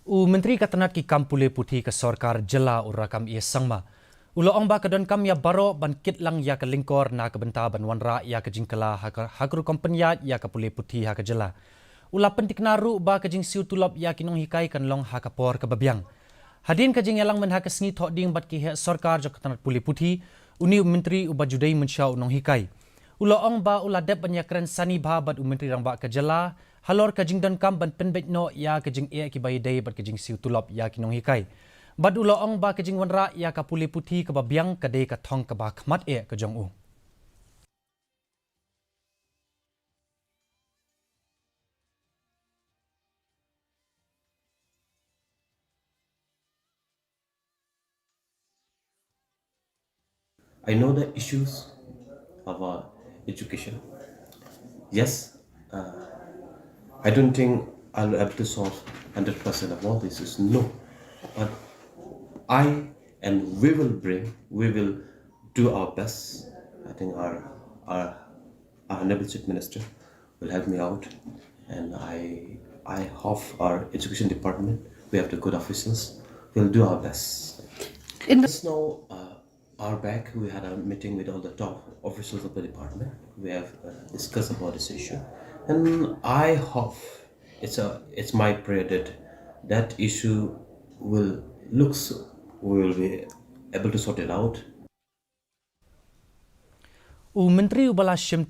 Myntri ka Tnad ki Pule Puthi ka Sarkar Jilla Rakkam ia Sangma. Ong ba kadon kam ya baro ban kit lang ya ka lingkor na ka benta ban Wanrah ya ka Jingkylla hakru kompanya ya ka Pule Puthi ha ka Jilla. Pentik naru ba ka jing siu tulop ya kinong hikai kan long ha ka por ka babyang. Hadin ka jing yalang men ha ka sngi thoding bat ki Sarkar jo ka Tnad Pule Puthi uni Myntri uba judai mensya unong hikai. Ong ba dep ban yakran sani ba bat Myntri rang ba ka Jilla halor ka jing don kam ban penbet no ya ka jing e ki bai dei bat ka jing siu tulop ya kinong hikai. Bad ong ba ka jing Wanrah ya ka Pule Puthi ka babyang ka dei ka thong ka ba khmat e ka jong u. I know the issues of our education. Yes, I don't think I'll be able to solve 100% of all these issues. No, but I and we will do our best. I think our honorable chief minister will help me out, and I hope our education department, we have the good officials, will do our best. Just now, our back, we had a meeting with all the top officials of the department. We have discussed about this issue, and I hope it's my prayer that that issue will we will be able to sort it out. Myntri ubala shimti